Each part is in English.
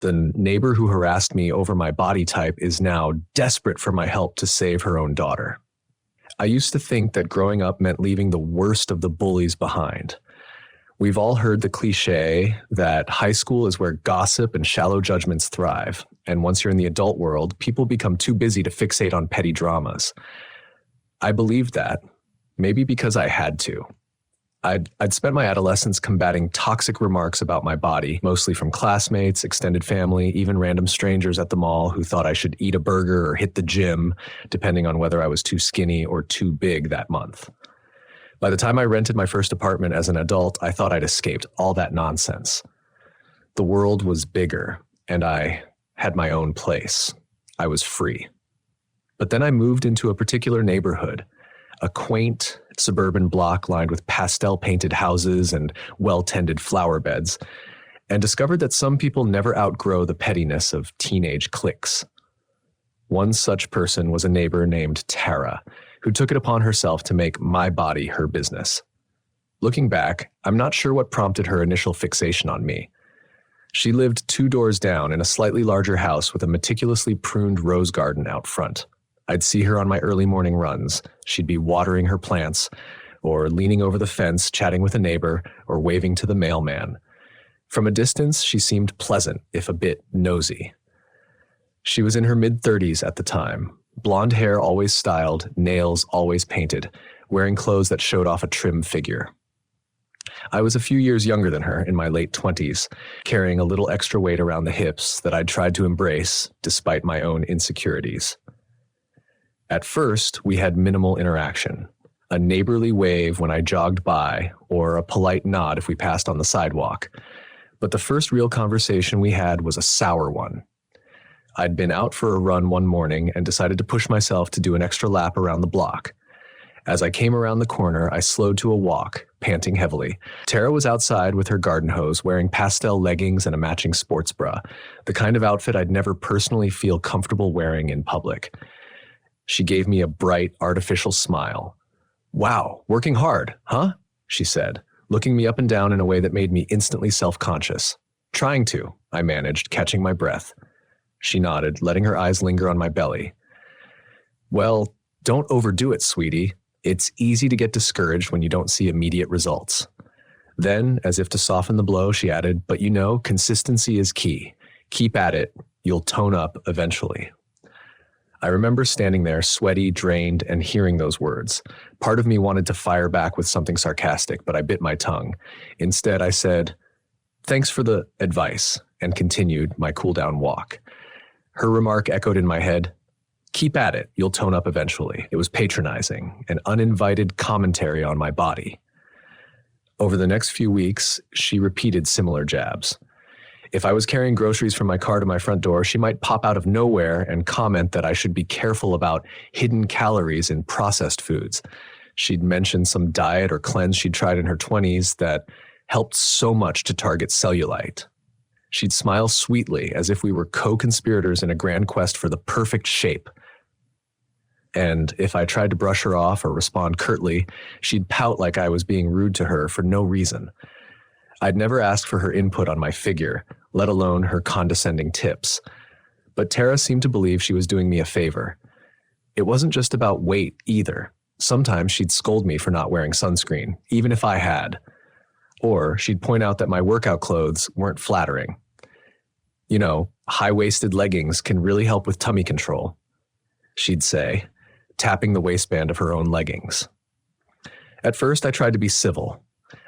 The neighbor who harassed me over my body type is now desperate for my help to save her own daughter. I used to think that growing up meant leaving the worst of the bullies behind. We've all heard the cliche that high school is where gossip and shallow judgments thrive, and once you're in the adult world, people become too busy to fixate on petty dramas. I believed that, maybe because I had to. I'd spent my adolescence combating toxic remarks about my body, mostly from classmates, extended family, even random strangers at the mall who thought I should eat a burger or hit the gym, depending on whether I was too skinny or too big that month. By the time I rented my first apartment as an adult, I thought I'd escaped all that nonsense. The world was bigger, and I had my own place. I was free. But then I moved into a particular neighborhood, a quaint suburban block lined with pastel-painted houses and well-tended flower beds, and discovered that some people never outgrow the pettiness of teenage cliques. One such person was a neighbor named Tara, who took it upon herself to make my body her business. Looking back, I'm not sure what prompted her initial fixation on me. She lived 2 doors down in a slightly larger house with a meticulously pruned rose garden out front. I'd see her on my early morning runs. She'd be watering her plants, or leaning over the fence, chatting with a neighbor, or waving to the mailman. From a distance, she seemed pleasant, if a bit nosy. She was in her mid-30s at the time, blonde hair always styled, nails always painted, wearing clothes that showed off a trim figure. I was a few years younger than her, in my late 20s, carrying a little extra weight around the hips that I'd tried to embrace, despite my own insecurities. At first, we had minimal interaction, a neighborly wave when I jogged by, or a polite nod if we passed on the sidewalk. But the first real conversation we had was a sour one. I'd been out for a run one morning and decided to push myself to do an extra lap around the block. As I came around the corner, I slowed to a walk, panting heavily. Tara was outside with her garden hose, wearing pastel leggings and a matching sports bra, the kind of outfit I'd never personally feel comfortable wearing in public. She gave me a bright, artificial smile. "Wow, working hard, huh?" she said, looking me up and down in a way that made me instantly self-conscious. "Trying to," I managed, catching my breath. She nodded, letting her eyes linger on my belly. "Well, don't overdo it, sweetie. It's easy to get discouraged when you don't see immediate results." Then, as if to soften the blow, she added, "But you know, consistency is key. Keep at it. You'll tone up eventually." I remember standing there, sweaty, drained, and hearing those words. Part of me wanted to fire back with something sarcastic, but I bit my tongue. Instead, I said, "Thanks for the advice," and continued my cool-down walk. Her remark echoed in my head, "Keep at it, you'll tone up eventually." It was patronizing, an uninvited commentary on my body. Over the next few weeks, she repeated similar jabs. If I was carrying groceries from my car to my front door, she might pop out of nowhere and comment that I should be careful about hidden calories in processed foods. She'd mention some diet or cleanse she'd tried in her 20s that helped so much to target cellulite. She'd smile sweetly as if we were co-conspirators in a grand quest for the perfect shape. And if I tried to brush her off or respond curtly, she'd pout like I was being rude to her for no reason. I'd never asked for her input on my figure, let alone her condescending tips. But Tara seemed to believe she was doing me a favor. It wasn't just about weight either. Sometimes she'd scold me for not wearing sunscreen, even if I had. Or she'd point out that my workout clothes weren't flattering. "You know, high-waisted leggings can really help with tummy control," she'd say, tapping the waistband of her own leggings. At first, I tried to be civil.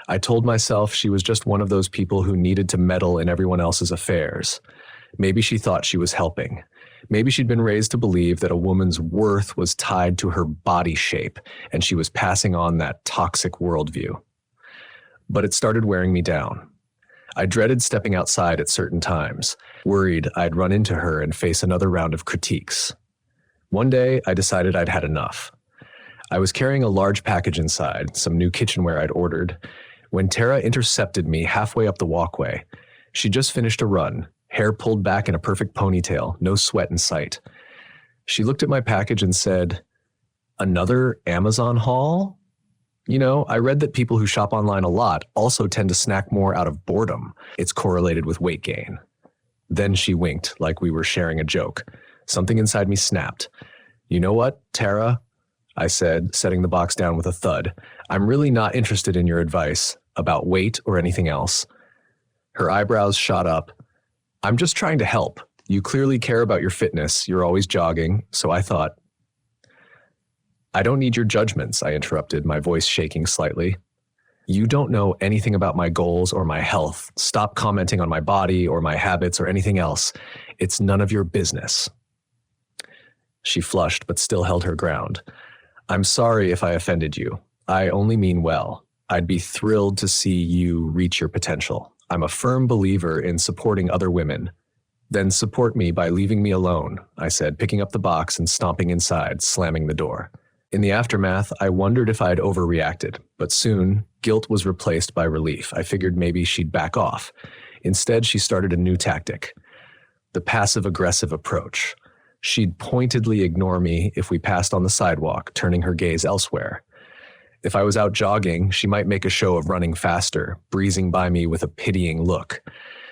I told myself she was just one of those people who needed to meddle in everyone else's affairs. Maybe she thought she was helping. Maybe she'd been raised to believe that a woman's worth was tied to her body shape, and she was passing on that toxic worldview. But it started wearing me down. I dreaded stepping outside at certain times, worried I'd run into her and face another round of critiques. One day, I decided I'd had enough. I was carrying a large package inside, some new kitchenware I'd ordered, when Tara intercepted me halfway up the walkway. She just finished a run, hair pulled back in a perfect ponytail, no sweat in sight. She looked at my package and said, "Another Amazon haul? You know, I read that people who shop online a lot also tend to snack more out of boredom. It's correlated with weight gain." Then she winked like we were sharing a joke. Something inside me snapped. "You know what, Tara?" I said, setting the box down with a thud. "I'm really not interested in your advice about weight or anything else." Her eyebrows shot up. "I'm just trying to help. You clearly care about your fitness. You're always jogging, so I thought." "I don't need your judgments," I interrupted, my voice shaking slightly. "You don't know anything about my goals or my health. Stop commenting on my body or my habits or anything else. It's none of your business." She flushed, but still held her ground. "I'm sorry if I offended you. I only mean well. I'd be thrilled to see you reach your potential. I'm a firm believer in supporting other women." "Then support me by leaving me alone," I said, picking up the box and stomping inside, slamming the door. In the aftermath, I wondered if I'd overreacted, but soon, guilt was replaced by relief. I figured maybe she'd back off. Instead, she started a new tactic, the passive-aggressive approach. She'd pointedly ignore me if we passed on the sidewalk, turning her gaze elsewhere. If I was out jogging, she might make a show of running faster, breezing by me with a pitying look.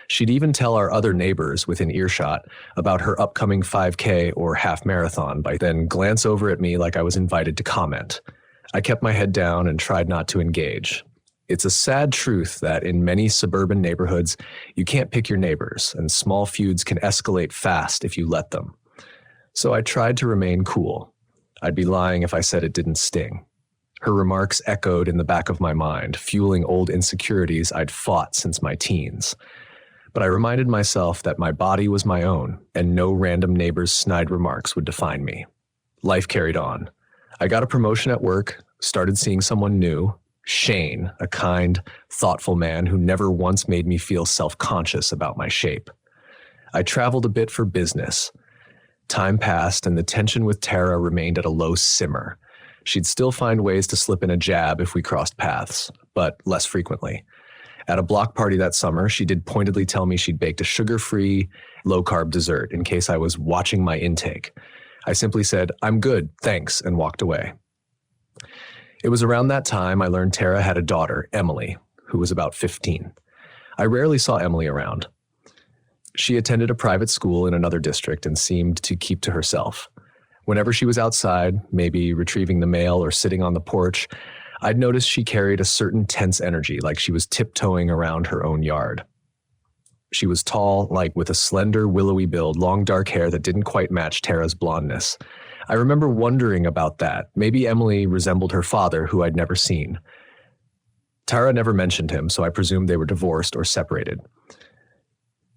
She'd even tell our other neighbors within earshot about her upcoming 5K or half marathon, by then glance over at me like I was invited to comment. I kept my head down and tried not to engage. It's a sad truth that in many suburban neighborhoods, you can't pick your neighbors, and small feuds can escalate fast if you let them. So I tried to remain cool. I'd be lying if I said it didn't sting. Her remarks echoed in the back of my mind, fueling old insecurities I'd fought since my teens. But I reminded myself that my body was my own, and no random neighbor's snide remarks would define me. Life carried on. I got a promotion at work, started seeing someone new, Shane, a kind, thoughtful man who never once made me feel self-conscious about my shape. I traveled a bit for business. Time passed, and the tension with Tara remained at a low simmer. She'd still find ways to slip in a jab if we crossed paths, but less frequently. At a block party that summer, she did pointedly tell me she'd baked a sugar-free, low-carb dessert in case I was watching my intake. I simply said, "I'm good, thanks," and walked away. It was around that time I learned Tara had a daughter, Emily, who was about 15. I rarely saw Emily around. She attended a private school in another district and seemed to keep to herself. Whenever she was outside, maybe retrieving the mail or sitting on the porch, I'd noticed she carried a certain tense energy, like she was tiptoeing around her own yard. She was tall, like with a slender, willowy build, long dark hair that didn't quite match Tara's blondness. I remember wondering about that. Maybe Emily resembled her father, who I'd never seen. Tara never mentioned him, so I presumed they were divorced or separated.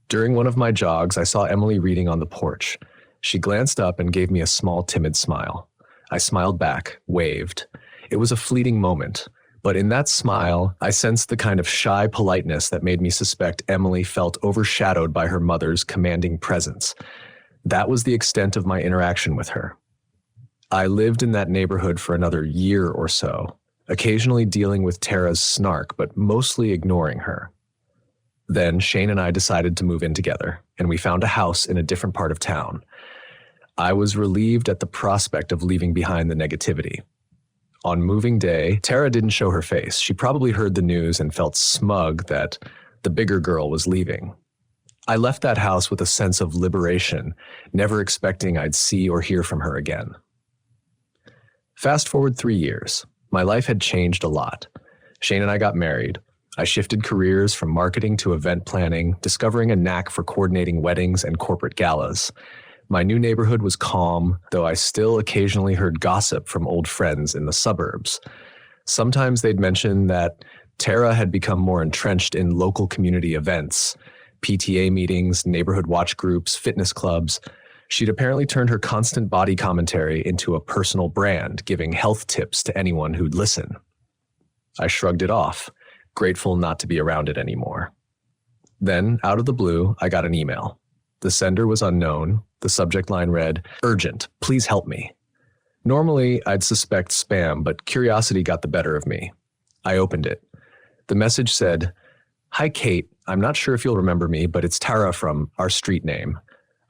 During one of my jogs, I saw Emily reading on the porch. She glanced up and gave me a small, timid smile. I smiled back, waved. It was a fleeting moment, but in that smile, I sensed the kind of shy politeness that made me suspect Emily felt overshadowed by her mother's commanding presence. That was the extent of my interaction with her. I lived in that neighborhood for another year or so, occasionally dealing with Tara's snark, but mostly ignoring her. Then Shane and I decided to move in together, and we found a house in a different part of town. I was relieved at the prospect of leaving behind the negativity. On moving day, Tara didn't show her face. She probably heard the news and felt smug that the bigger girl was leaving. I left that house with a sense of liberation, never expecting I'd see or hear from her again. Fast forward 3 years. My life had changed a lot. Shane and I got married. I shifted careers from marketing to event planning, discovering a knack for coordinating weddings and corporate galas. My new neighborhood was calm, though I still occasionally heard gossip from old friends in the suburbs. Sometimes they'd mention that Tara had become more entrenched in local community events, PTA meetings, neighborhood watch groups, fitness clubs. She'd apparently turned her constant body commentary into a personal brand, giving health tips to anyone who'd listen. I shrugged it off, grateful not to be around it anymore. Then, out of the blue, I got an email. The sender was unknown. The subject line read, "Urgent, please help me." Normally, I'd suspect spam, but curiosity got the better of me. I opened it. The message said, "Hi, Kate. I'm not sure if you'll remember me, but it's Tara from our street name.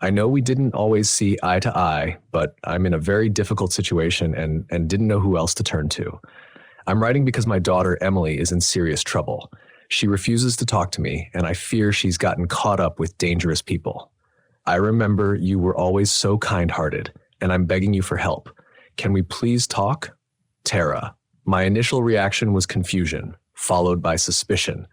I know we didn't always see eye to eye, but I'm in a very difficult situation and didn't know who else to turn to. I'm writing because my daughter, Emily, is in serious trouble. She refuses to talk to me, and I fear she's gotten caught up with dangerous people. I remember you were always so kind-hearted, and I'm begging you for help. Can we please talk? Tara. My initial reaction was confusion, followed by suspicion.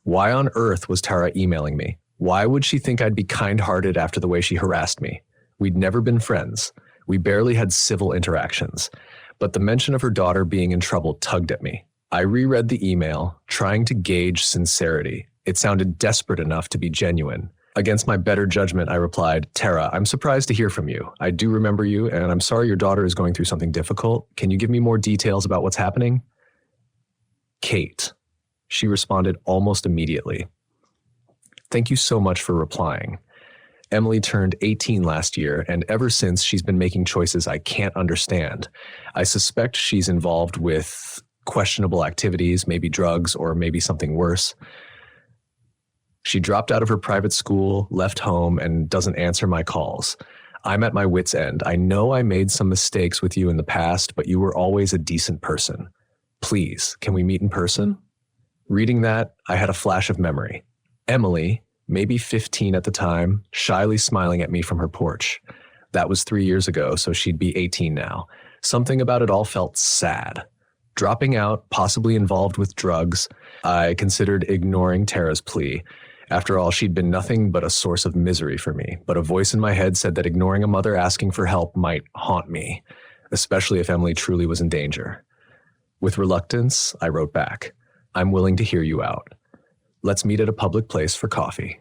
Why on earth was Tara emailing me? Why would she think I'd be kind-hearted after the way she harassed me? We'd never been friends. We barely had civil interactions. But the mention of her daughter being in trouble tugged at me. I reread the email, trying to gauge sincerity. It sounded desperate enough to be genuine. Against my better judgment, I replied, Tara, I'm surprised to hear from you. I do remember you, and I'm sorry your daughter is going through something difficult. Can you give me more details about what's happening? Kate. She responded almost immediately. Thank you so much for replying. Emily turned 18 last year, and ever since she's been making choices I can't understand. I suspect she's involved with questionable activities, maybe drugs, or maybe something worse. She dropped out of her private school, left home, and doesn't answer my calls. I'm at my wit's end. I know I made some mistakes with you in the past, but you were always a decent person. Please, can we meet in person? Reading that, I had a flash of memory. Emily, maybe 15 at the time, shyly smiling at me from her porch. That was 3 years ago, so she'd be 18 now. Something about it all felt sad. Dropping out, possibly involved with drugs, I considered ignoring Tara's plea. After all, she'd been nothing but a source of misery for me, but a voice in my head said that ignoring a mother asking for help might haunt me, especially if Emily truly was in danger. With reluctance, I wrote back, I'm willing to hear you out. Let's meet at a public place for coffee.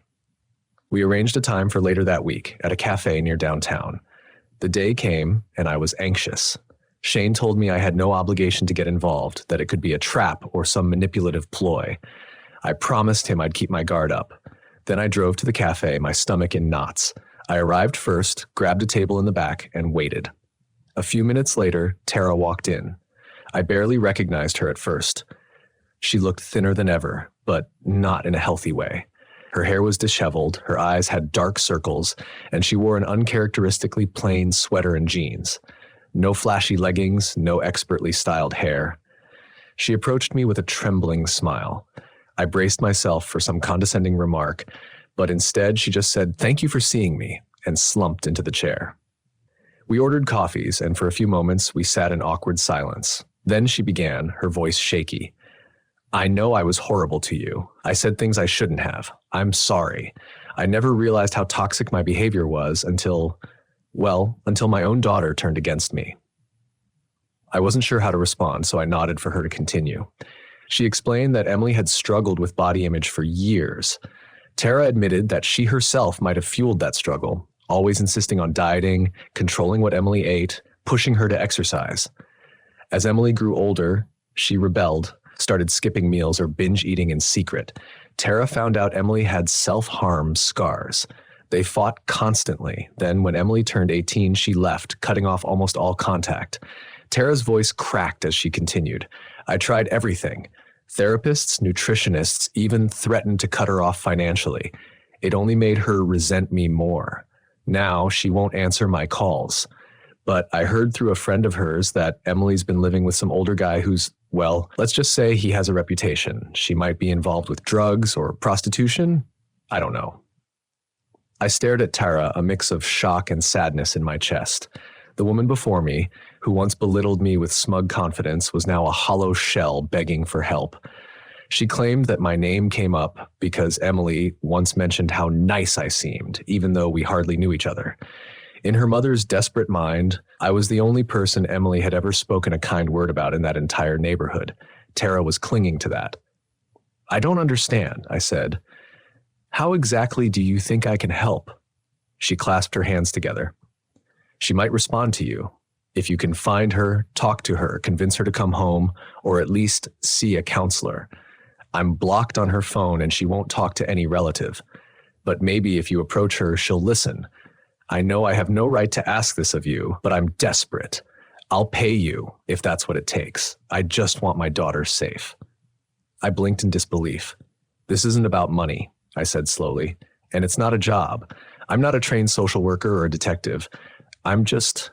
We arranged a time for later that week at a cafe near downtown. The day came, and I was anxious. Shane told me I had no obligation to get involved, that it could be a trap or some manipulative ploy. I promised him I'd keep my guard up. Then I drove to the cafe, my stomach in knots. I arrived first, grabbed a table in the back, and waited. A few minutes later, Tara walked in. I barely recognized her at first. She looked thinner than ever, but not in a healthy way. Her hair was disheveled, her eyes had dark circles, and she wore an uncharacteristically plain sweater and jeans. No flashy leggings, no expertly styled hair. She approached me with a trembling smile. I braced myself for some condescending remark, but instead she just said, "Thank you for seeing me," and slumped into the chair. We ordered coffees, and for a few moments we sat in awkward silence. Then she began, her voice shaky. I know I was horrible to you. I said things I shouldn't have. I'm sorry. I never realized how toxic my behavior was until my own daughter turned against me. I wasn't sure how to respond, so I nodded for her to continue. She explained that Emily had struggled with body image for years. Tara admitted that she herself might have fueled that struggle, always insisting on dieting, controlling what Emily ate, pushing her to exercise. As Emily grew older, she rebelled, started skipping meals or binge eating in secret. Tara found out Emily had self-harm scars. They fought constantly. Then when Emily turned 18, she left, cutting off almost all contact. Tara's voice cracked as she continued. I tried everything. Therapists, nutritionists even threatened to cut her off financially. It only made her resent me more. Now she won't answer my calls. But I heard through a friend of hers that Emily's been living with some older guy who's, well, let's just say he has a reputation. She might be involved with drugs or prostitution. I don't know. I stared at Tara, a mix of shock and sadness in my chest. The woman before me, who once belittled me with smug confidence, was now a hollow shell begging for help. She claimed that my name came up because Emily once mentioned how nice I seemed, even though we hardly knew each other. In her mother's desperate mind, I was the only person Emily had ever spoken a kind word about in that entire neighborhood. Tara was clinging to that. I don't understand, I said. How exactly do you think I can help? She clasped her hands together. She might respond to you. If you can find her, talk to her, convince her to come home, or at least see a counselor. I'm blocked on her phone and she won't talk to any relative. But maybe if you approach her, she'll listen. I know I have no right to ask this of you, but I'm desperate. I'll pay you if that's what it takes. I just want my daughter safe. I blinked in disbelief. This isn't about money, I said slowly, and it's not a job. I'm not a trained social worker or a detective. I'm just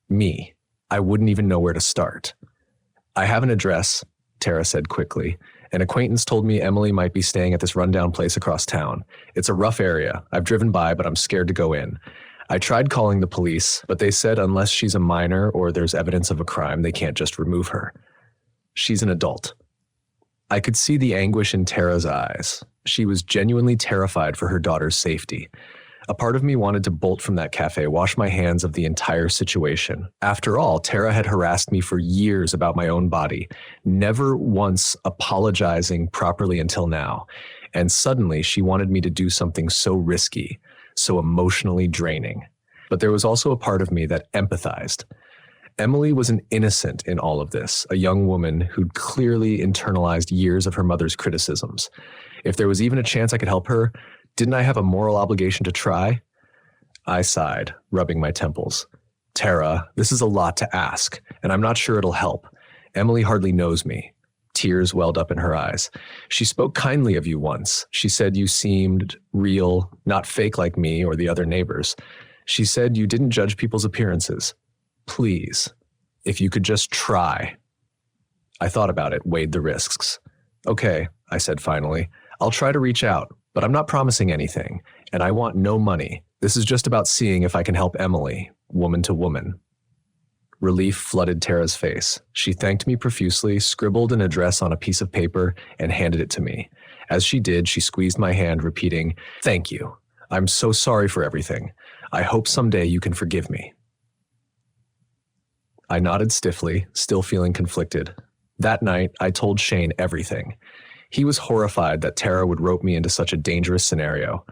me. I wouldn't even know where to start. I have an address, Tara said quickly, An acquaintance told me Emily might be staying at this rundown place across town. It's a rough area. I've driven by, but I'm scared to go in. I tried calling the police, but they said unless she's a minor or there's evidence of a crime, they can't just remove her. She's an adult. I could see the anguish in Tara's eyes. She was genuinely terrified for her daughter's safety. A part of me wanted to bolt from that cafe, wash my hands of the entire situation. After all, Tara had harassed me for years about my own body, never once apologizing properly until now. And suddenly she wanted me to do something so risky, so emotionally draining. But there was also a part of me that empathized. Emily was an innocent in all of this, a young woman who'd clearly internalized years of her mother's criticisms. If there was even a chance I could help her, didn't I have a moral obligation to try? I sighed, rubbing my temples. Tara, this is a lot to ask, and I'm not sure it'll help. Emily hardly knows me. Tears welled up in her eyes. She spoke kindly of you once. She said you seemed real, not fake like me or the other neighbors. She said you didn't judge people's appearances. Please, if you could just try. I thought about it, weighed the risks. Okay, I said finally. I'll try to reach out, but I'm not promising anything, and I want no money. This is just about seeing if I can help Emily, woman to woman. Relief flooded Tara's face. She thanked me profusely, scribbled an address on a piece of paper, and handed it to me. As she did, she squeezed my hand, repeating, "Thank you. I'm so sorry for everything. I hope someday you can forgive me." I nodded stiffly, still feeling conflicted. That night, I told Shane everything. He was horrified that Tara would rope me into such a dangerous scenario.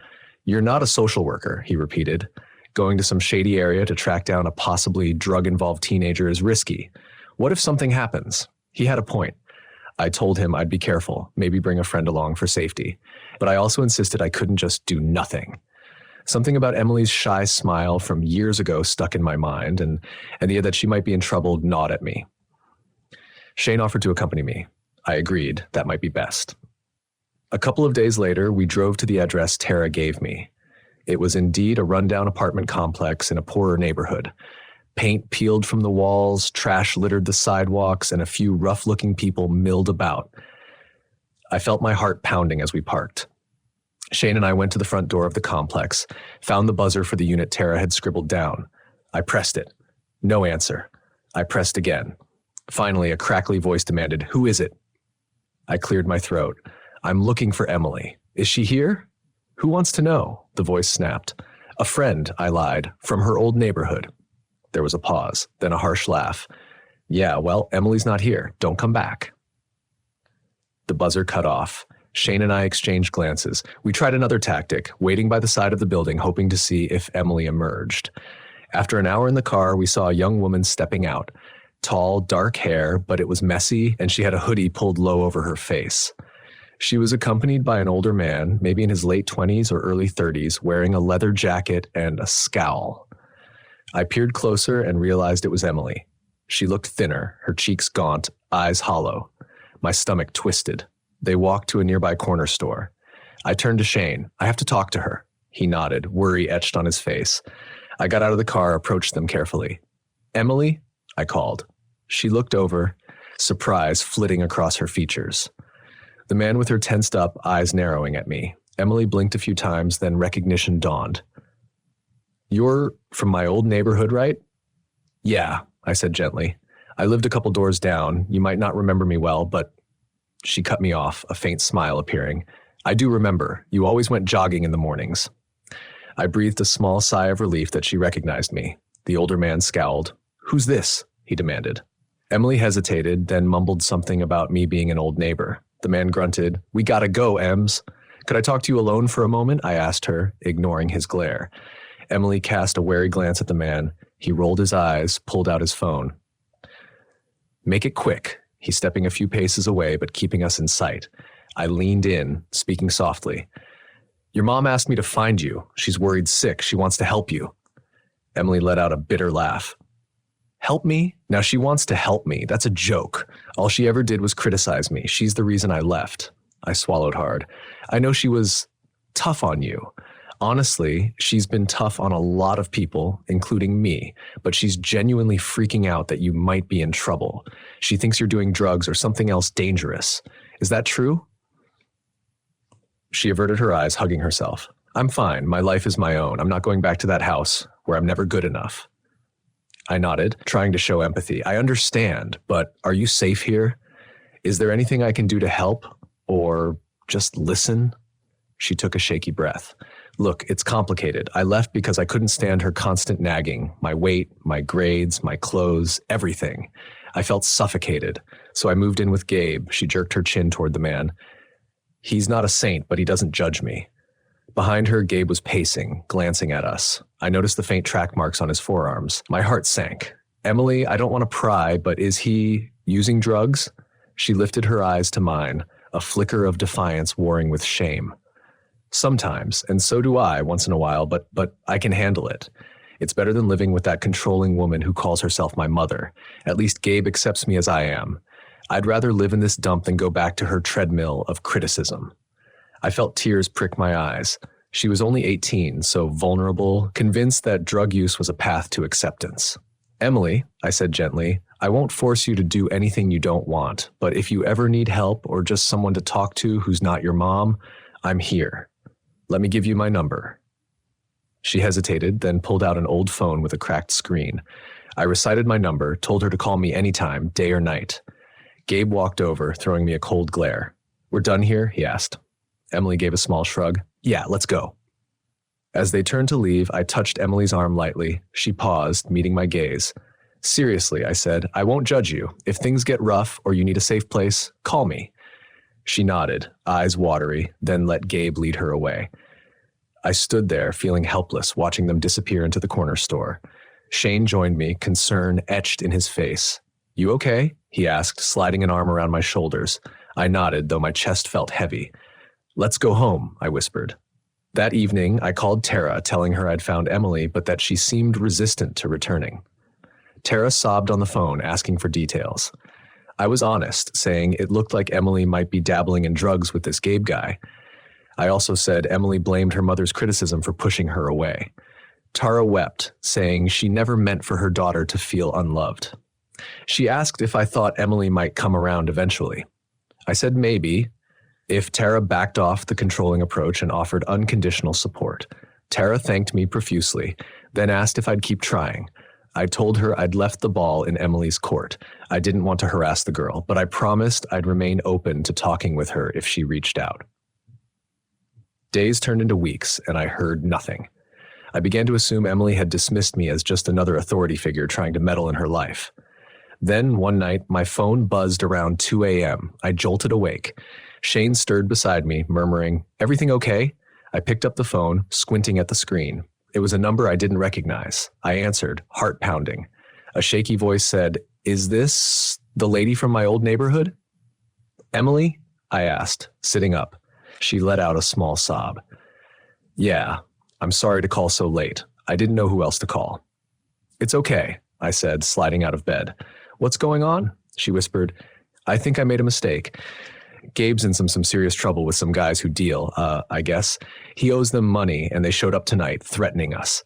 "You're not a social worker," he repeated. "Going to some shady area to track down a possibly drug-involved teenager is risky. What if something happens?" He had a point. I told him I'd be careful, maybe bring a friend along for safety. But I also insisted I couldn't just do nothing. Something about Emily's shy smile from years ago stuck in my mind, and the idea that she might be in trouble gnawed at me. Shane offered to accompany me. I agreed that might be best. A couple of days later, we drove to the address Tara gave me. It was indeed a rundown apartment complex in a poorer neighborhood. Paint peeled from the walls, trash littered the sidewalks, and a few rough-looking people milled about. I felt my heart pounding as we parked. Shane and I went to the front door of the complex, found the buzzer for the unit Tara had scribbled down. I pressed it. No answer. I pressed again. Finally, a crackly voice demanded, "Who is it?" I cleared my throat. "I'm looking for Emily. Is she here?" "Who wants to know?" the voice snapped. "A friend," I lied, "from her old neighborhood." There was a pause, then a harsh laugh. "Yeah, well, Emily's not here. Don't come back." The buzzer cut off. Shane and I exchanged glances. We tried another tactic, waiting by the side of the building, hoping to see if Emily emerged. After an hour in the car, we saw a young woman stepping out. Tall, dark hair, but it was messy, and she had a hoodie pulled low over her face. She was accompanied by an older man, maybe in his late 20s or early 30s, wearing a leather jacket and a scowl. I peered closer and realized it was Emily. She looked thinner, her cheeks gaunt, eyes hollow. My stomach twisted. They walked to a nearby corner store. I turned to Shane. "I have to talk to her." He nodded, worry etched on his face. I got out of the car, approached them carefully. "Emily?" I called. She looked over, surprise flitting across her features. The man with her tensed up, eyes narrowing at me. Emily blinked a few times, then recognition dawned. "You're from my old neighborhood, right?" "Yeah," I said gently. "I lived a couple doors down. You might not remember me well, but..." She cut me off, a faint smile appearing. "I do remember. You always went jogging in the mornings." I breathed a small sigh of relief that she recognized me. The older man scowled. "Who's this?" he demanded. Emily hesitated, then mumbled something about me being an old neighbor. The man grunted, "We gotta go, Ems." "Could I talk to you alone for a moment?" I asked her, ignoring his glare. Emily cast a wary glance at the man. He rolled his eyes, pulled out his phone. "Make it quick." He's stepping a few paces away, but keeping us in sight. I leaned in, speaking softly. "Your mom asked me to find you. She's worried sick. She wants to help you." Emily let out a bitter laugh. "Help me? Now she wants to help me. That's a joke. All she ever did was criticize me. She's the reason I left." I swallowed hard. "I know she was tough on you. Honestly, she's been tough on a lot of people, including me, but she's genuinely freaking out that you might be in trouble. She thinks you're doing drugs or something else dangerous. Is that true? She averted her eyes, hugging herself. I'm fine. My life is my own. I'm not going back to that house where I'm never good enough. I nodded, trying to show empathy. I understand, but are you safe here? Is there anything I can do to help? Or just listen? She took a shaky breath. Look, it's complicated. I left because I couldn't stand her constant nagging. My weight, my grades, my clothes, everything. I felt suffocated. So I moved in with Gabe. She jerked her chin toward the man. He's not a saint, but he doesn't judge me. Behind her, Gabe was pacing, glancing at us. I noticed the faint track marks on his forearms. My heart sank. Emily, I don't want to pry, but is he using drugs? She lifted her eyes to mine, a flicker of defiance warring with shame. Sometimes, and so do I once in a while, but I can handle it. It's better than living with that controlling woman who calls herself my mother. At least Gabe accepts me as I am. I'd rather live in this dump than go back to her treadmill of criticism. I felt tears prick my eyes. She was only 18, so vulnerable, convinced that drug use was a path to acceptance. Emily, I said gently, I won't force you to do anything you don't want, but if you ever need help or just someone to talk to who's not your mom, I'm here. Let me give you my number. She hesitated, then pulled out an old phone with a cracked screen. I recited my number, told her to call me anytime, day or night. Gabe walked over, throwing me a cold glare. We're done here? He asked. Emily gave a small shrug. Yeah, let's go. As they turned to leave, I touched Emily's arm lightly. She paused, meeting my gaze. Seriously, I said, I won't judge you. If things get rough or you need a safe place, call me. She nodded, eyes watery, then let Gabe lead her away. I stood there, feeling helpless, watching them disappear into the corner store. Shane joined me, concern etched in his face. You okay? He asked, sliding an arm around my shoulders. I nodded, though my chest felt heavy. Let's go home, I whispered. That evening, I called Tara, telling her I'd found Emily, but that she seemed resistant to returning. Tara sobbed on the phone, asking for details. I was honest, saying it looked like Emily might be dabbling in drugs with this Gabe guy. I also said Emily blamed her mother's criticism for pushing her away. Tara wept, saying she never meant for her daughter to feel unloved. She asked if I thought Emily might come around eventually. I said maybe, if Tara backed off the controlling approach and offered unconditional support. Tara thanked me profusely, then asked if I'd keep trying. I told her I'd left the ball in Emily's court. I didn't want to harass the girl, but I promised I'd remain open to talking with her if she reached out. Days turned into weeks, and I heard nothing. I began to assume Emily had dismissed me as just another authority figure trying to meddle in her life. Then, one night, my phone buzzed around 2 a.m. I jolted awake. Shane stirred beside me, murmuring, "Everything okay?" I picked up the phone, squinting at the screen. It was a number I didn't recognize. I answered, heart pounding. A shaky voice said, "Is this the lady from my old neighborhood?" "Emily?" I asked, sitting up. She let out a small sob. "Yeah, I'm sorry to call so late. I didn't know who else to call." "It's okay," I said, sliding out of bed. "What's going on?" She whispered, "I think I made a mistake. Gabe's in some serious trouble with some guys who deal, I guess. He owes them money, and they showed up tonight, threatening us.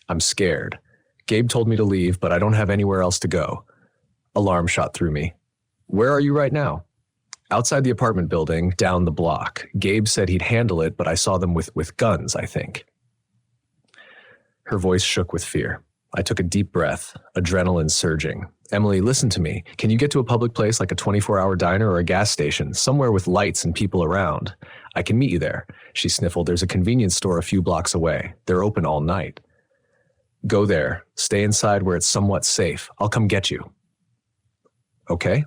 I'm scared. Gabe told me to leave, but I don't have anywhere else to go." Alarm shot through me. "Where are you right now?" "Outside the apartment building, down the block. Gabe said he'd handle it, but I saw them with guns, I think." Her voice shook with fear. I took a deep breath, adrenaline surging. "Emily, listen to me. Can you get to a public place like a 24-hour diner or a gas station, somewhere with lights and people around? I can meet you there." She sniffled. "There's a convenience store a few blocks away. They're open all night." "Go there. Stay inside where it's somewhat safe. I'll come get you." "Okay,"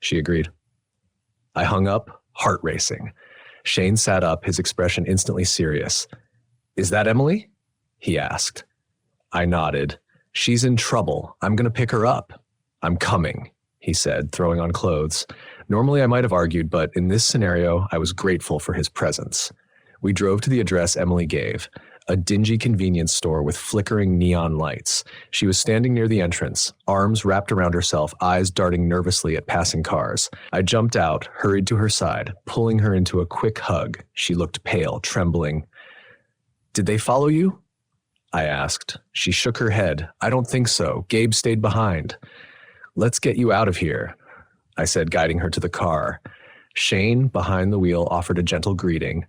she agreed. I hung up, heart racing. Shane sat up, his expression instantly serious. "Is that Emily?" he asked. I nodded. "She's in trouble. I'm going to pick her up." "I'm coming," he said, throwing on clothes. Normally I might have argued, but in this scenario, I was grateful for his presence. We drove to the address Emily gave, a dingy convenience store with flickering neon lights. She was standing near the entrance, arms wrapped around herself, eyes darting nervously at passing cars. I jumped out, hurried to her side, pulling her into a quick hug. She looked pale, trembling. "Did they follow you?" I asked. She shook her head. "I don't think so. Gabe stayed behind." "Let's get you out of here," I said, guiding her to the car. Shane, behind the wheel, offered a gentle greeting.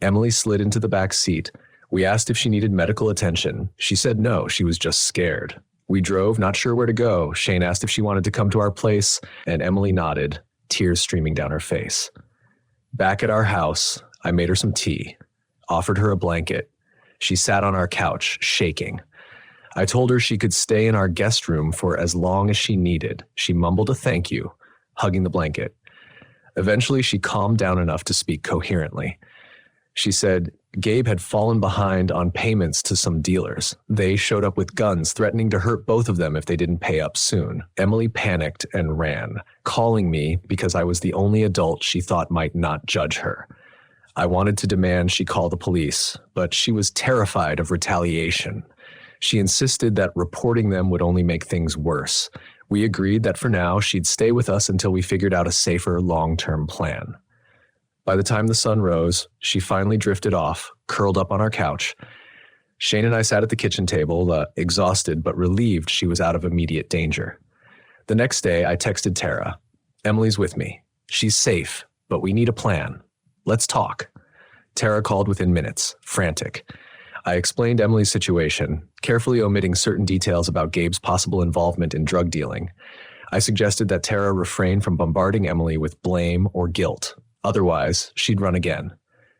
Emily slid into the back seat. We asked if she needed medical attention. She said no, she was just scared. We drove, not sure where to go. Shane asked if she wanted to come to our place, and Emily nodded, tears streaming down her face. Back at our house, I made her some tea, offered her a blanket. She sat on our couch, shaking. I told her she could stay in our guest room for as long as she needed. She mumbled a thank you, hugging the blanket. Eventually, she calmed down enough to speak coherently. She said Gabe had fallen behind on payments to some dealers. They showed up with guns, threatening to hurt both of them if they didn't pay up soon. Emily panicked and ran, calling me because I was the only adult she thought might not judge her. I wanted to demand she call the police, but she was terrified of retaliation. She insisted that reporting them would only make things worse. We agreed that for now, she'd stay with us until we figured out a safer long-term plan. By the time the sun rose, she finally drifted off, curled up on our couch. Shane and I sat at the kitchen table, exhausted but relieved she was out of immediate danger. The next day, I texted Tara. Emily's with me. She's safe, but we need a plan. Let's talk. Tara called within minutes, frantic. I explained Emily's situation, carefully omitting certain details about Gabe's possible involvement in drug dealing. I suggested that Tara refrain from bombarding Emily with blame or guilt. Otherwise, she'd run again.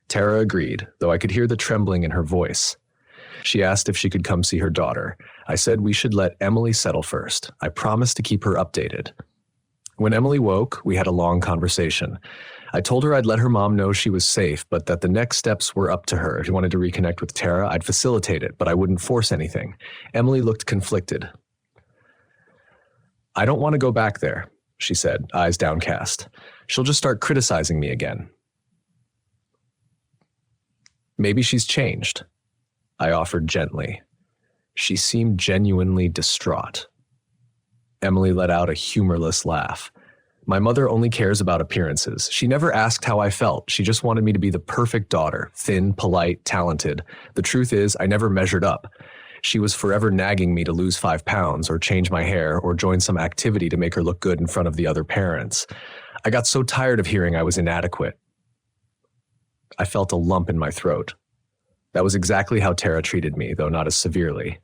Tara agreed, though I could hear the trembling in her voice. She asked if she could come see her daughter. I said we should let Emily settle first. I promised to keep her updated. When Emily woke, we had a long conversation. I told her I'd let her mom know she was safe, but that the next steps were up to her. If she wanted to reconnect with Tara, I'd facilitate it, but I wouldn't force anything. Emily looked conflicted. I don't want to go back there, she said, eyes downcast. She'll just start criticizing me again. Maybe she's changed, I offered gently. She seemed genuinely distraught. Emily let out a humorless laugh. My mother only cares about appearances. She never asked how I felt. She just wanted me to be the perfect daughter, thin, polite, talented. The truth is, I never measured up. She was forever nagging me to lose 5 pounds or change my hair or join some activity to make her look good in front of the other parents. I got so tired of hearing I was inadequate. I felt a lump in my throat. That was exactly how Tara treated me, though not as severely.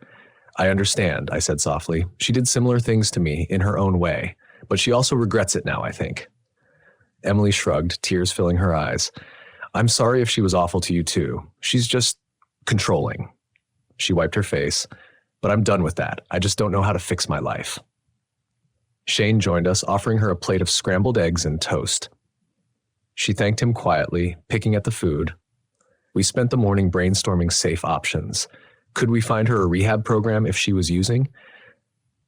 I understand, I said softly. She did similar things to me in her own way, but she also regrets it now, I think. Emily shrugged, tears filling her eyes. I'm sorry if she was awful to you too. She's just controlling. She wiped her face. But I'm done with that. I just don't know how to fix my life. Shane joined us, offering her a plate of scrambled eggs and toast. She thanked him quietly, picking at the food. We spent the morning brainstorming safe options. Could we find her a rehab program if she was using?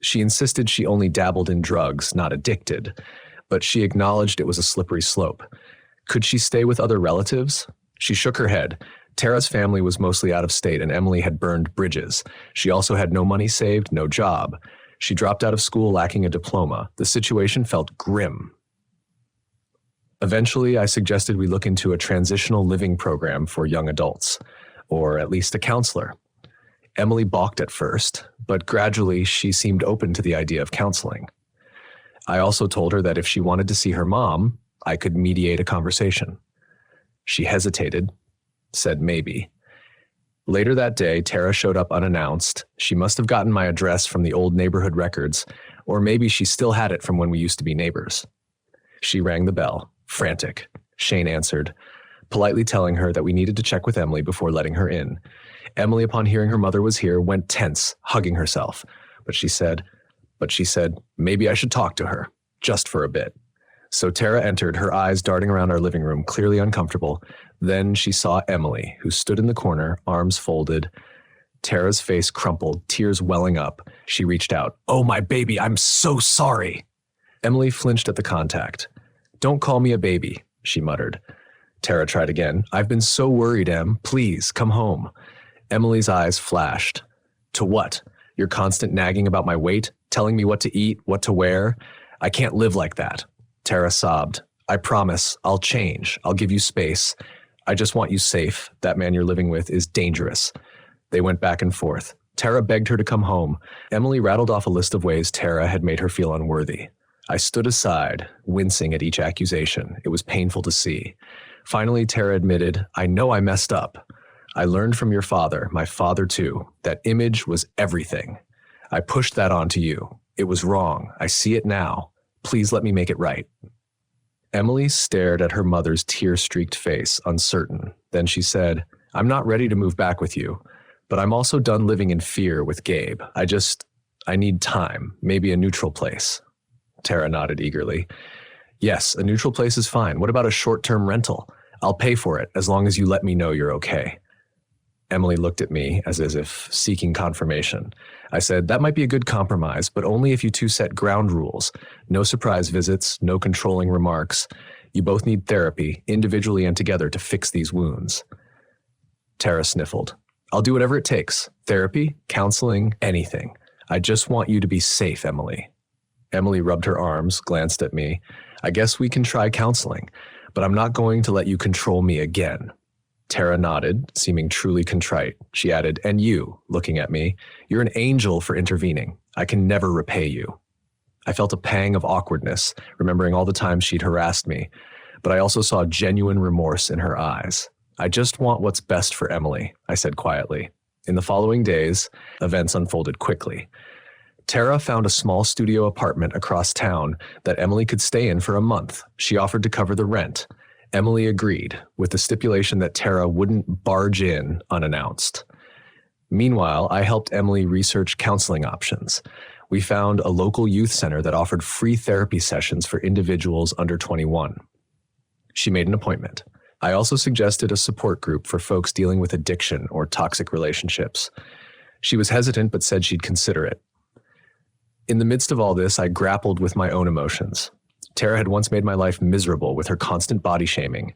She insisted she only dabbled in drugs, not addicted, but she acknowledged it was a slippery slope. Could she stay with other relatives? She shook her head. Tara's family was mostly out of state and Emily had burned bridges. She also had no money saved, no job. She dropped out of school lacking a diploma. The situation felt grim. Eventually, I suggested we look into a transitional living program for young adults, or at least a counselor. Emily balked at first, but gradually she seemed open to the idea of counseling. I also told her that if she wanted to see her mom, I could mediate a conversation. She hesitated, said maybe. Later that day, Tara showed up unannounced. She must have gotten my address from the old neighborhood records, or maybe she still had it from when we used to be neighbors. She rang the bell, frantic. Shane answered, politely telling her that we needed to check with Emily before letting her in. Emily, upon hearing her mother was here, went tense, hugging herself. But she said, maybe I should talk to her, just for a bit. So Tara entered, her eyes darting around our living room, clearly uncomfortable. Then she saw Emily, who stood in the corner, arms folded. Tara's face crumpled, tears welling up. She reached out. Oh, my baby, I'm so sorry. Emily flinched at the contact. Don't call me a baby, she muttered. Tara tried again. I've been so worried, Em. Please, come home. Emily's eyes flashed. To what? Your constant nagging about my weight? Telling me what to eat, what to wear? I can't live like that. Tara sobbed. I promise, I'll change. I'll give you space. I just want you safe. That man you're living with is dangerous. They went back and forth. Tara begged her to come home. Emily rattled off a list of ways Tara had made her feel unworthy. I stood aside, wincing at each accusation. It was painful to see. Finally, Tara admitted, I know I messed up. I learned from your father, my father too, that image was everything. I pushed that onto you. It was wrong. I see it now. Please let me make it right. Emily stared at her mother's tear-streaked face, uncertain. Then she said, I'm not ready to move back with you, but I'm also done living in fear with Gabe. I need time, maybe a neutral place. Tara nodded eagerly. Yes, a neutral place is fine. What about a short-term rental? I'll pay for it as long as you let me know you're okay. Emily looked at me as if seeking confirmation. I said, that might be a good compromise, but only if you two set ground rules. No surprise visits, no controlling remarks. You both need therapy, individually and together, to fix these wounds. Tara sniffled. I'll do whatever it takes. Therapy, counseling, anything. I just want you to be safe, Emily. Emily rubbed her arms, glanced at me. I guess we can try counseling, but I'm not going to let you control me again. Tara nodded, seeming truly contrite. She added, and you, looking at me, you're an angel for intervening. I can never repay you. I felt a pang of awkwardness, remembering all the times she'd harassed me, but I also saw genuine remorse in her eyes. I just want what's best for Emily, I said quietly. In the following days, events unfolded quickly. Tara found a small studio apartment across town that Emily could stay in for a month. She offered to cover the rent. Emily agreed, with the stipulation that Tara wouldn't barge in unannounced. Meanwhile, I helped Emily research counseling options. We found a local youth center that offered free therapy sessions for individuals under 21. She made an appointment. I also suggested a support group for folks dealing with addiction or toxic relationships. She was hesitant but said she'd consider it. In the midst of all this, I grappled with my own emotions. Tara had once made my life miserable with her constant body shaming.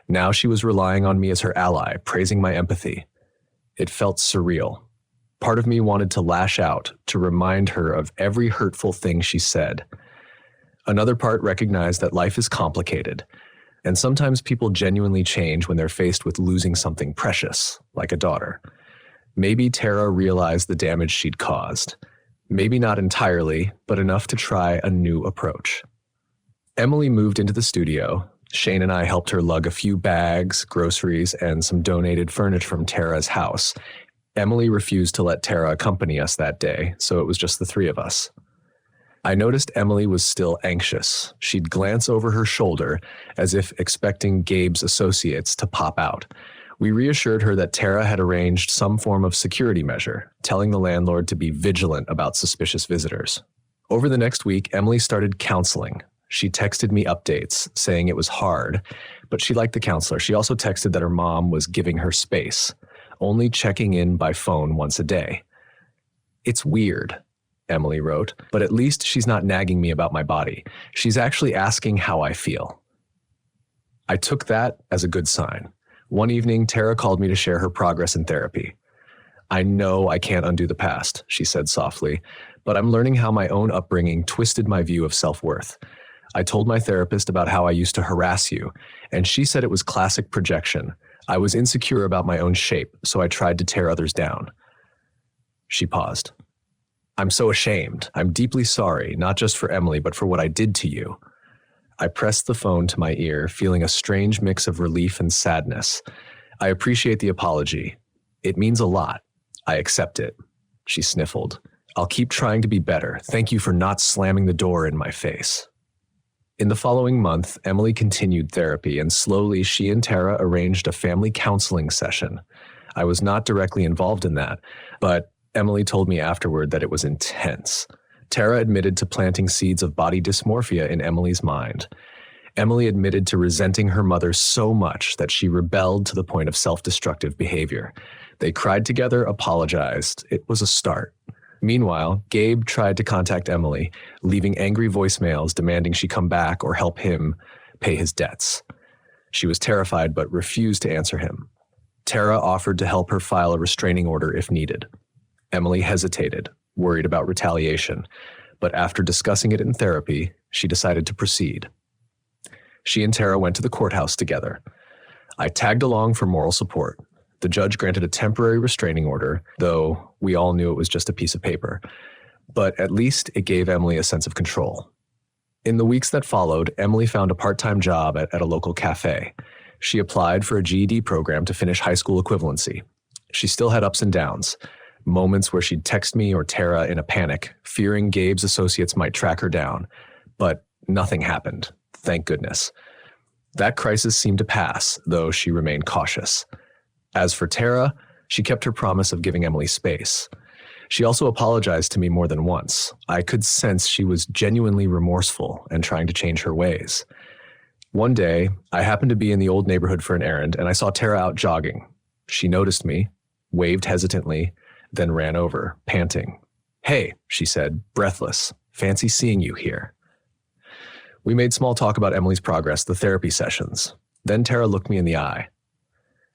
Now she was relying on me as her ally, praising my empathy. It felt surreal. Part of me wanted to lash out, to remind her of every hurtful thing she said. Another part recognized that life is complicated, and sometimes people genuinely change when they're faced with losing something precious, like a daughter. Maybe Tara realized the damage she'd caused. Maybe not entirely, but enough to try a new approach. Emily moved into the studio. Shane and I helped her lug a few bags, groceries, and some donated furniture from Tara's house. Emily refused to let Tara accompany us that day, so it was just the three of us. I noticed Emily was still anxious. She'd glance over her shoulder as if expecting Gabe's associates to pop out. We reassured her that Tara had arranged some form of security measure, telling the landlord to be vigilant about suspicious visitors. Over the next week, Emily started counseling. She texted me updates, saying it was hard, but she liked the counselor. She also texted that her mom was giving her space, only checking in by phone once a day. It's weird, Emily wrote, but at least she's not nagging me about my body. She's actually asking how I feel. I took that as a good sign. One evening, Tara called me to share her progress in therapy. I know I can't undo the past, she said softly, but I'm learning how my own upbringing twisted my view of self-worth. I told my therapist about how I used to harass you, and she said it was classic projection. I was insecure about my own shape, so I tried to tear others down. She paused. I'm so ashamed. I'm deeply sorry, not just for Emily, but for what I did to you. I pressed the phone to my ear, feeling a strange mix of relief and sadness. I appreciate the apology. It means a lot. I accept it. She sniffled. I'll keep trying to be better. Thank you for not slamming the door in my face. In the following month, Emily continued therapy, and slowly she and Tara arranged a family counseling session. I was not directly involved in that, but Emily told me afterward that it was intense. Tara admitted to planting seeds of body dysmorphia in Emily's mind. Emily admitted to resenting her mother so much that she rebelled to the point of self-destructive behavior. They cried together, apologized. It was a start. Meanwhile, Gabe tried to contact Emily, leaving angry voicemails demanding she come back or help him pay his debts. She was terrified but refused to answer him. Tara offered to help her file a restraining order if needed. Emily hesitated, worried about retaliation, but after discussing it in therapy, she decided to proceed. She and Tara went to the courthouse together. I tagged along for moral support. The judge granted a temporary restraining order, though we all knew it was just a piece of paper. But at least it gave Emily a sense of control. In the weeks that followed, Emily found a part-time job at a local cafe. She applied for a GED program to finish high school equivalency. She still had ups and downs, moments where she'd text me or Tara in a panic, fearing Gabe's associates might track her down. But nothing happened, thank goodness. That crisis seemed to pass, though she remained cautious. As for Tara, she kept her promise of giving Emily space. She also apologized to me more than once. I could sense she was genuinely remorseful and trying to change her ways. One day, I happened to be in the old neighborhood for an errand, and I saw Tara out jogging. She noticed me, waved hesitantly, then ran over, panting. "Hey," she said, breathless. "Fancy seeing you here." We made small talk about Emily's progress, the therapy sessions. Then Tara looked me in the eye.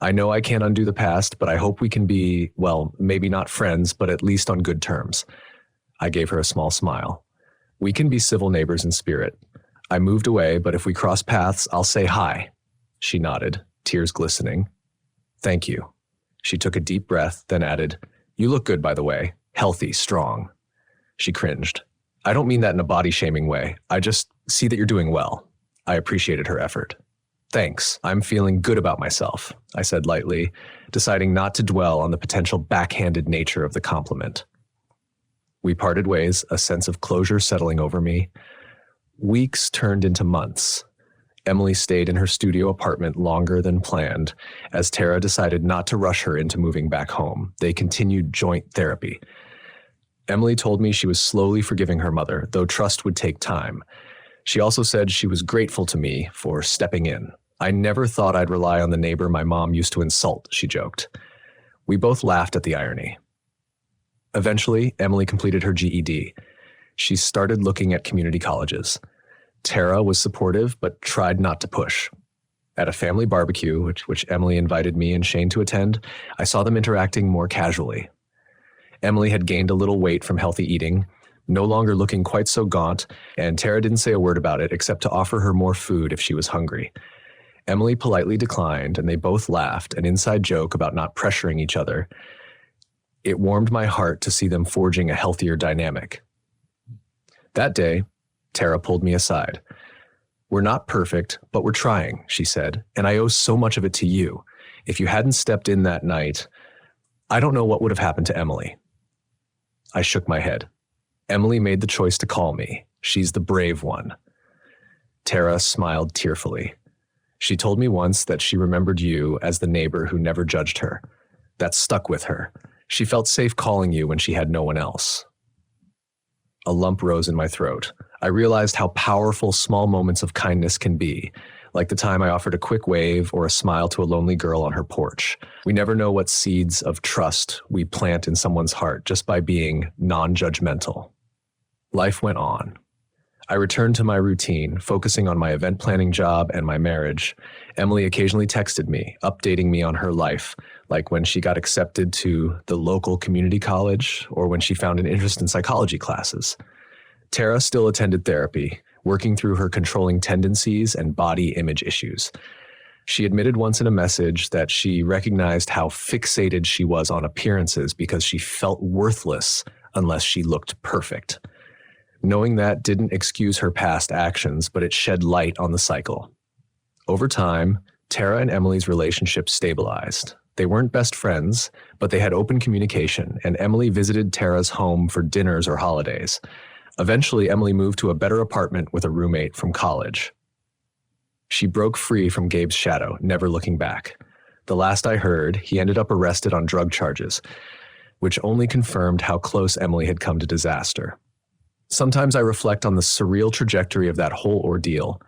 "I know I can't undo the past, but I hope we can be, well, maybe not friends, but at least on good terms." I gave her a small smile. "We can be civil neighbors in spirit. I moved away, but if we cross paths, I'll say hi." She nodded, tears glistening. "Thank you." She took a deep breath, then added, "You look good, by the way. Healthy, strong." She cringed. "I don't mean that in a body-shaming way. I just see that you're doing well." I appreciated her effort. "Thanks. I'm feeling good about myself," I said lightly, deciding not to dwell on the potential backhanded nature of the compliment. We parted ways, a sense of closure settling over me. Weeks turned into months. Emily stayed in her studio apartment longer than planned, as Tara decided not to rush her into moving back home. They continued joint therapy. Emily told me she was slowly forgiving her mother, though trust would take time. She also said she was grateful to me for stepping in. "I never thought I'd rely on the neighbor my mom used to insult," she joked. We both laughed at the irony. Eventually, Emily completed her GED. She started looking at community colleges. Tara was supportive, but tried not to push. At a family barbecue, which Emily invited me and Shane to attend, I saw them interacting more casually. Emily had gained a little weight from healthy eating, no longer looking quite so gaunt, and Tara didn't say a word about it except to offer her more food if she was hungry. Emily politely declined, and they both laughed, an inside joke about not pressuring each other. It warmed my heart to see them forging a healthier dynamic. That day, Tara pulled me aside. "We're not perfect, but we're trying," she said, "and I owe so much of it to you. If you hadn't stepped in that night, I don't know what would have happened to Emily." I shook my head. "Emily made the choice to call me. She's the brave one." Tara smiled tearfully. "She told me once that she remembered you as the neighbor who never judged her. That stuck with her. She felt safe calling you when she had no one else." A lump rose in my throat. I realized how powerful small moments of kindness can be, like the time I offered a quick wave or a smile to a lonely girl on her porch. We never know what seeds of trust we plant in someone's heart just by being non-judgmental. Life went on. I returned to my routine, focusing on my event planning job and my marriage. Emily occasionally texted me, updating me on her life, like when she got accepted to the local community college or when she found an interest in psychology classes. Tara still attended therapy, working through her controlling tendencies and body image issues. She admitted once in a message that she recognized how fixated she was on appearances because she felt worthless unless she looked perfect. Knowing that didn't excuse her past actions, but it shed light on the cycle. Over time, Tara and Emily's relationship stabilized. They weren't best friends, but they had open communication, and Emily visited Tara's home for dinners or holidays. Eventually, Emily moved to a better apartment with a roommate from college. She broke free from Gabe's shadow, never looking back. The last I heard, he ended up arrested on drug charges, which only confirmed how close Emily had come to disaster. Sometimes I reflect on the surreal trajectory of that whole ordeal.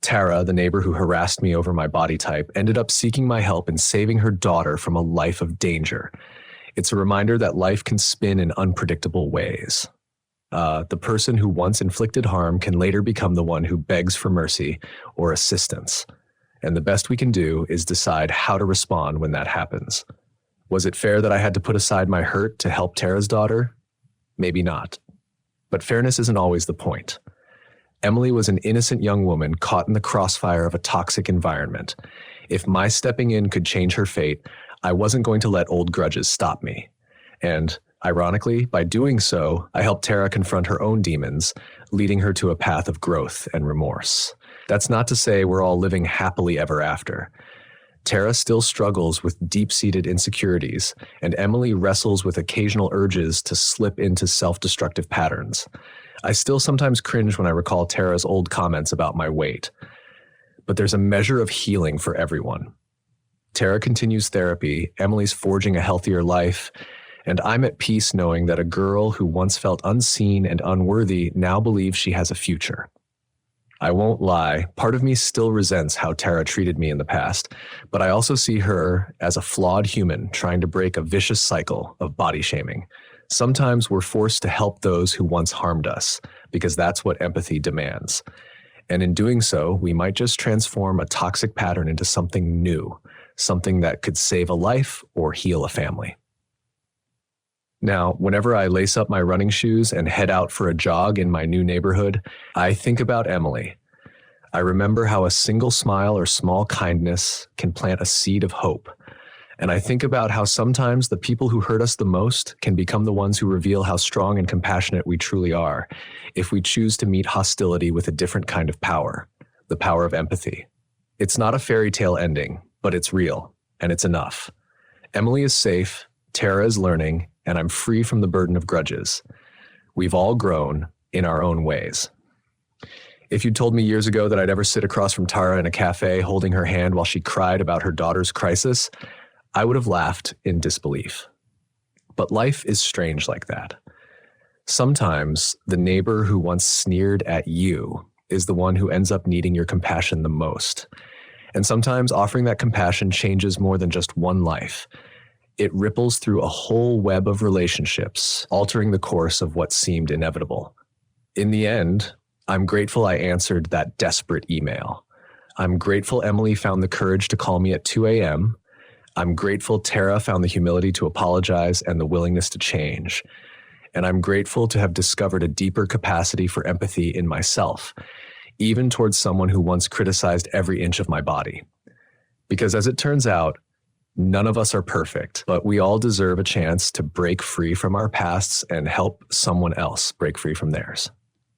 Tara, the neighbor who harassed me over my body type, ended up seeking my help and saving her daughter from a life of danger. It's a reminder that life can spin in unpredictable ways. The person who once inflicted harm can later become the one who begs for mercy or assistance. And the best we can do is decide how to respond when that happens. Was it fair that I had to put aside my hurt to help Tara's daughter? Maybe not. But fairness isn't always the point. Emily was an innocent young woman caught in the crossfire of a toxic environment. If my stepping in could change her fate, I wasn't going to let old grudges stop me. And Ironically, by doing so, I helped Tara confront her own demons, leading her to a path of growth and remorse. That's not to say we're all living happily ever after. Tara still struggles with deep-seated insecurities, and Emily wrestles with occasional urges to slip into self-destructive patterns. I still sometimes cringe when I recall Tara's old comments about my weight. But there's a measure of healing for everyone. Tara continues therapy, Emily's forging a healthier life, and I'm at peace knowing that a girl who once felt unseen and unworthy now believes she has a future. I won't lie, part of me still resents how Tara treated me in the past, but I also see her as a flawed human trying to break a vicious cycle of body shaming. Sometimes we're forced to help those who once harmed us, because that's what empathy demands. And in doing so, we might just transform a toxic pattern into something new, something that could save a life or heal a family. Now, whenever I lace up my running shoes and head out for a jog in my new neighborhood, I think about Emily. I remember how a single smile or small kindness can plant a seed of hope. And I think about how sometimes the people who hurt us the most can become the ones who reveal how strong and compassionate we truly are, if we choose to meet hostility with a different kind of power, the power of empathy. It's not a fairy tale ending, but it's real, and it's enough. Emily is safe, Tara is learning, and I'm free from the burden of grudges. We've all grown in our own ways. If you'd told me years ago that I'd ever sit across from Tara in a cafe holding her hand while she cried about her daughter's crisis, I would have laughed in disbelief. But life is strange like that. Sometimes the neighbor who once sneered at you is the one who ends up needing your compassion the most. And sometimes offering that compassion changes more than just one life. It ripples through a whole web of relationships, altering the course of what seemed inevitable. In the end, I'm grateful I answered that desperate email. I'm grateful Emily found the courage to call me at 2 a.m. I'm grateful Tara found the humility to apologize and the willingness to change. And I'm grateful to have discovered a deeper capacity for empathy in myself, even towards someone who once criticized every inch of my body. Because as it turns out, none of us are perfect, but we all deserve a chance to break free from our pasts and help someone else break free from theirs.